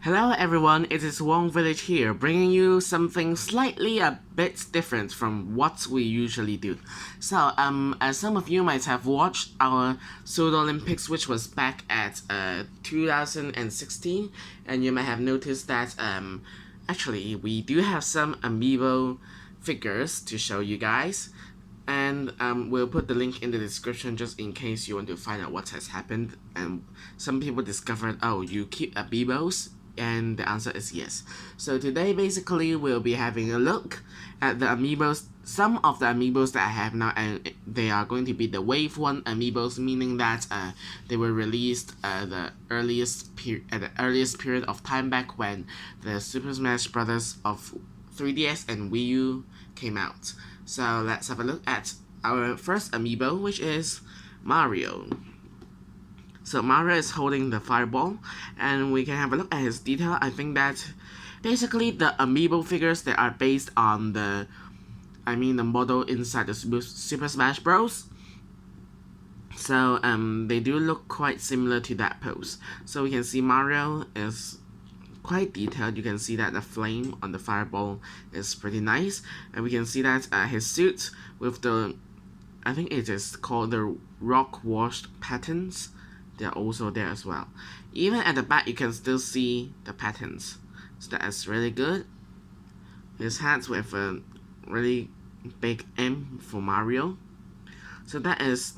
Hello everyone, it is Wong Village here, bringing you something slightly a bit different from what we usually do. So, as some of you might have watched our Seoul Olympics, which was back at 2016, and you might have noticed that actually we do have some Amiibo figures to show you guys. And we'll put the link in the description just in case you want to find out what has happened. And some people discovered, oh, you keep Amiibos? And the answer is yes. So today basically we'll be having a look at the Amiibos, some of the Amiibos that I have now, and they are going to be the Wave 1 Amiibos, meaning that they were released at the earliest period of time back when the Super Smash Bros. Of 3DS and Wii U came out. So let's have a look at our first Amiibo, which is Mario. So Mario is holding the fireball, and we can have a look at his detail. I think that basically the Amiibo figures that are based on the model inside the Super Smash Bros. So they do look quite similar to that pose. So we can see Mario is quite detailed. You can see that the flame on the fireball is pretty nice, and we can see that his suit with the, I think it is called the rock washed patterns, they're also there as well. Even at the back you can still see the patterns, so that is really good. His hat with a really big M for Mario. So that is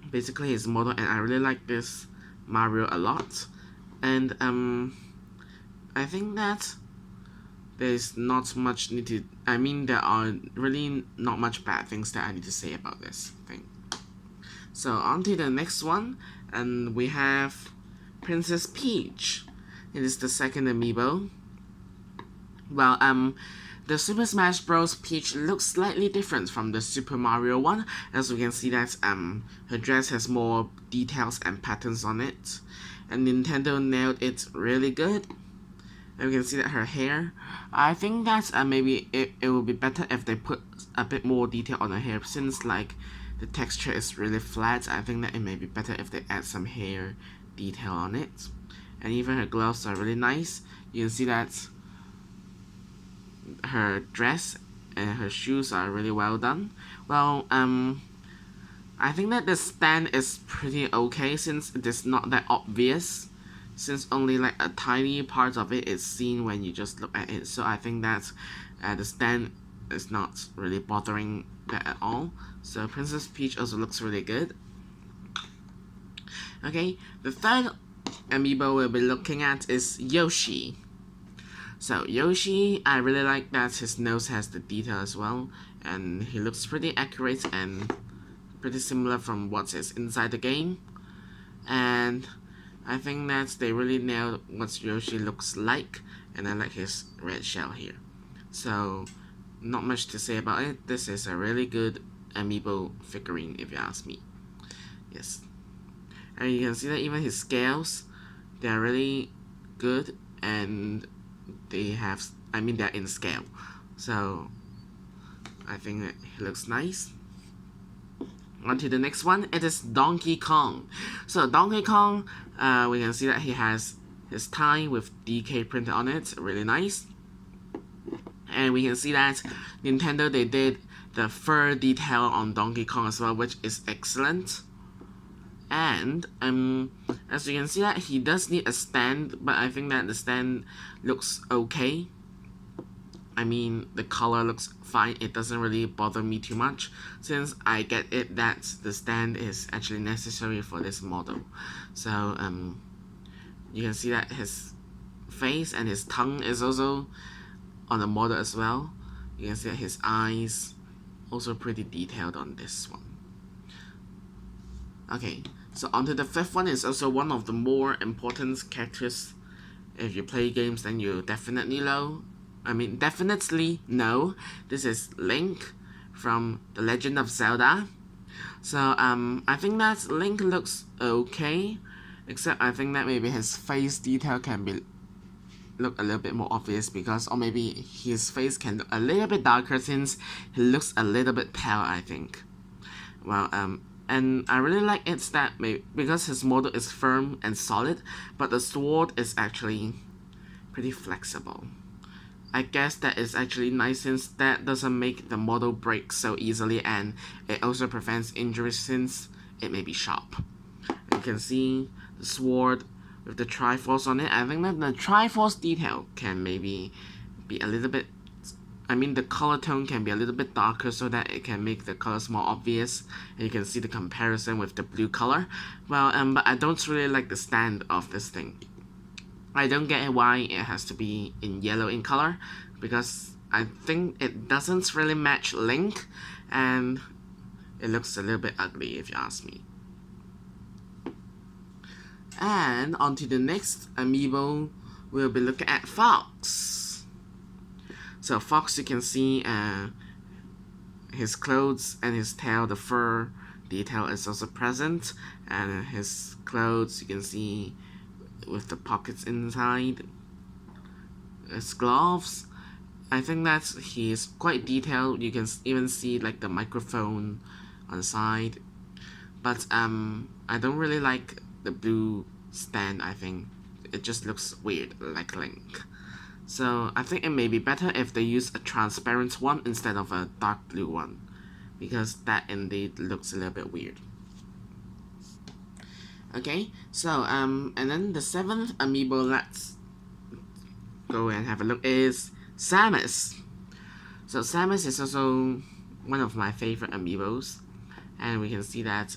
basically his model, and I really like this Mario a lot. And I think that there's not much need to, there are really not much bad things that I need to say about this thing. So on to the next one, and we have Princess Peach. It is the second Amiibo. Well, the Super Smash Bros. Peach looks slightly different from the Super Mario one, as we can see that her dress has more details and patterns on it, and Nintendo nailed it really good. And we can see that her hair, I think that maybe it would be better if they put a bit more detail on her hair, since like the texture is really flat. I think that it may be better if they add some hair detail on it. And even her gloves are really nice. You can see that her dress and her shoes are really well done. Well, I think that the stand is pretty okay, since it is not that obvious, since only like a tiny part of it is seen when you just look at it. So I think that the stand is not really bothering that at all. So Princess Peach also looks really good. Okay, the third Amiibo we'll be looking at is Yoshi. So Yoshi, I really like that his nose has the detail as well, and he looks pretty accurate and pretty similar from what is inside the game. And I think that they really nailed what Yoshi looks like, and I like his red shell here. So not much to say about it. This is a really good Amiibo figurine, if you ask me. Yes. And you can see that even his scales, they're really good, and they have, they're in scale. So I think that he looks nice. On to the next one, it is Donkey Kong. So Donkey Kong, we can see that he has his tie with DK printed on it, really nice. And we can see that Nintendo, they did the fur detail on Donkey Kong as well, which is excellent. And as you can see that he does need a stand, but I think that the stand looks okay. The color looks fine. It doesn't really bother me too much, since I get it that the stand is actually necessary for this model. So you can see that his face and his tongue is also on the model as well. You can see that his eyes also pretty detailed on this one. Okay, so onto the fifth one. Is also one of the more important characters. If you play games, then you definitely know. Definitely know. This is Link from The Legend of Zelda. So I think that Link looks okay, except I think that maybe his face detail can look a little bit more obvious, because, or maybe his face can look a little bit darker, since he looks a little bit pale, I think. Well, and I really like it that because his model is firm and solid, but the sword is actually pretty flexible. I guess that is actually nice since that doesn't make the model break so easily, and it also prevents injuries since it may be sharp. You can see the sword with the Triforce on it. I think that the Triforce detail can maybe be a little bit, the color tone can be a little bit darker so that it can make the colors more obvious, and you can see the comparison with the blue color. Well, but I don't really like the stand of this thing. I don't get why it has to be in yellow in color, because I think it doesn't really match Link, and it looks a little bit ugly if you ask me. And on to the next amiibo, we'll be looking at Fox. So Fox, you can see his clothes and his tail, the fur detail is also present, and his clothes you can see with the pockets inside. His gloves, I think that he's quite detailed. You can even see like the microphone on the side, but I don't really like the blue stand. I think it just looks weird like Link. So I think it may be better if they use a transparent one instead of a dark blue one, because that indeed looks a little bit weird. Okay, so and then the 7th amiibo, let's go and have a look, is Samus. So Samus is also one of my favorite amiibos, and we can see that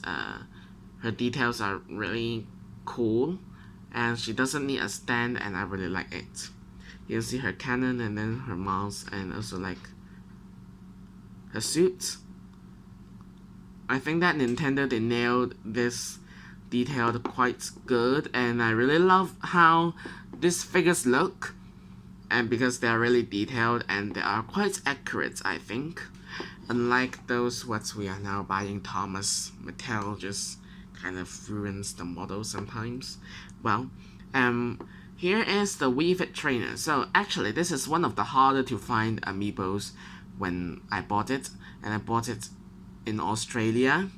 her details are really cool, and she doesn't need a stand, and I really like it. You can see her cannon and then her mouse, and also like her suit. I think that Nintendo, they nailed this detail quite good, and I really love how these figures look, and because they are really detailed and they are quite accurate, I think. Unlike those what we are now buying Thomas, Mattel just kind of ruins the model sometimes. Well, here is the Wii Fit trainer. So actually this is one of the harder to find amiibos when I bought it, and I bought it in Australia.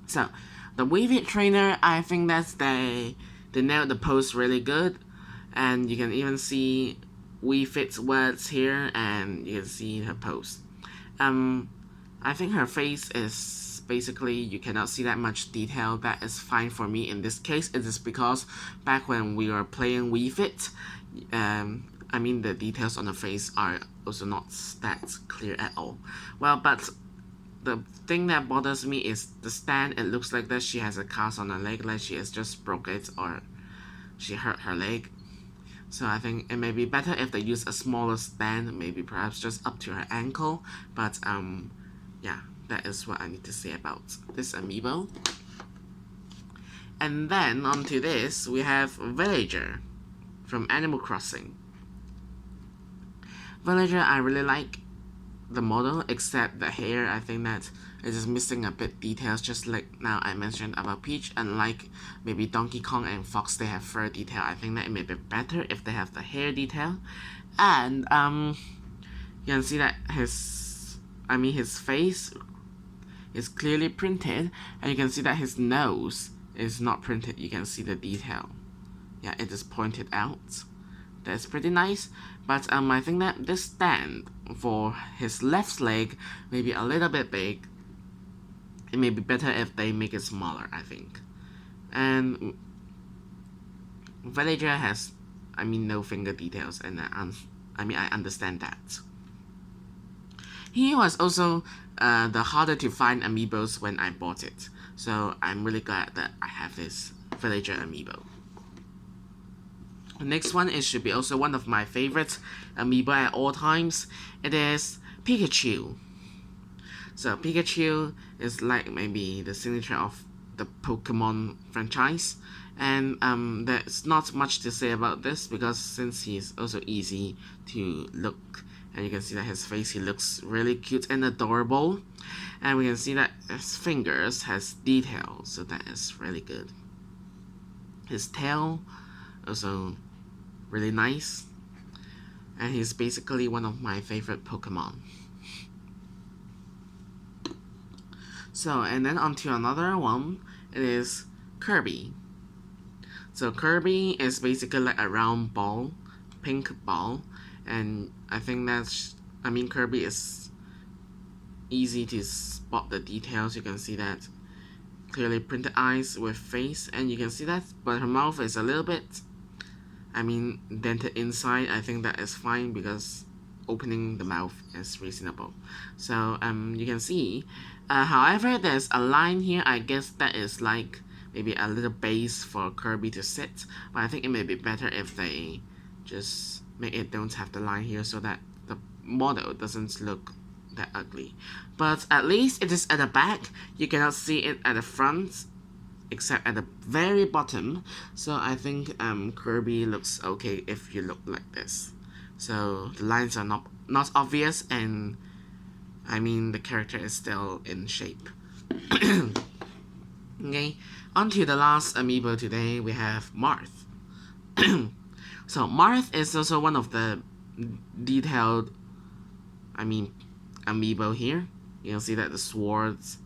So the Wii Fit trainer, I think that they nailed the pose really good, and you can even see Wii Fit's words here, and you can see her pose. I think her face is basically, you cannot see that much detail. That is fine for me in this case. It is because back when we were playing Wii Fit, the details on the face are also not that clear at all. Well, but the thing that bothers me is the stand. It looks like that she has a cast on her leg, like she has just broke it or she hurt her leg. So I think it may be better if they use a smaller stand, maybe perhaps just up to her ankle. But yeah, that is what I need to say about this amiibo. And then onto this, we have Villager from Animal Crossing. Villager, I really like the model, except the hair. I think that it is missing a bit details, just like now I mentioned about Peach. Unlike maybe Donkey Kong and Fox, they have fur detail. I think that it may be better if they have the hair detail. And you can see that his face is clearly printed, and you can see that his nose is not printed. You can see the detail. Yeah, it is pointed out. That's pretty nice. But I think that this stand for his left leg may be a little bit big. It may be better if they make it smaller, I think. And Villager has, no finger details, and I understand that. He was also the harder to find amiibos when I bought it, so I'm really glad that I have this Villager amiibo. The next one should be also one of my favorite amiibo at all times. It is Pikachu. So Pikachu is like maybe the signature of the Pokemon franchise, and there's not much to say about this because since he's also easy to look, and you can see that his face, he looks really cute and adorable, and we can see that his fingers has detail, so that is really good. His tail also really nice, and he's basically one of my favorite Pokemon. So, and then onto another one, it is Kirby. So Kirby is basically like a round ball pink ball, and I think that's, Kirby is easy to spot the details. You can see that clearly printed eyes with face, and you can see that, but her mouth is a little bit, dented inside. I think that is fine because opening the mouth is reasonable. So you can see, however, there's a line here. I guess that is like maybe a little base for Kirby to sit, but I think it may be better if they just make it don't have the line here so that the model doesn't look that ugly. But at least it is at the back. You cannot see it at the front except at the very bottom. So I think Kirby looks okay if you look like this. So the lines are not obvious, and the character is still in shape. Okay, on to the last amiibo today. We have Marth. So Marth is also one of the detailed amiibo here. You can see that the swords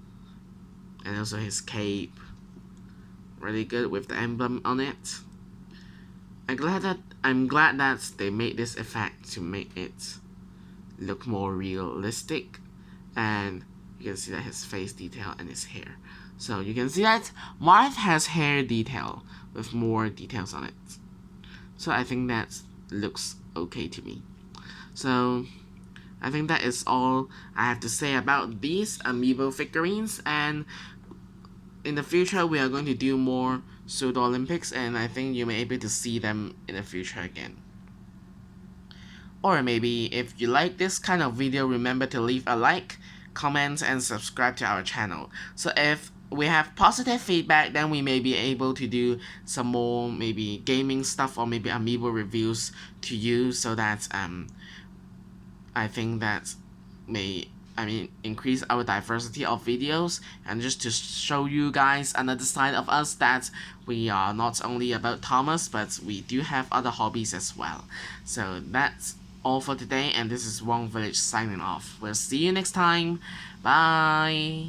and also his cape, really good with the emblem on it. I'm glad that they made this effect to make it look more realistic, and you can see that his face detail and his hair. So you can see that Marth has hair detail with more details on it. So I think that looks okay to me. So I think that is all I have to say about these amiibo figurines, and in the future we are going to do more Pseudo Olympics, and I think you may be able to see them in the future again. Or maybe if you like this kind of video, remember to leave a like, comment, and subscribe to our channel. So if we have positive feedback, then we may be able to do some more maybe gaming stuff or maybe amiibo reviews to you, so that I think that may increase our diversity of videos, and just to show you guys another side of us, that we are not only about Thomas, but we do have other hobbies as well. So that's all for today, and this is Wong Village signing off. We'll see you next time. Bye.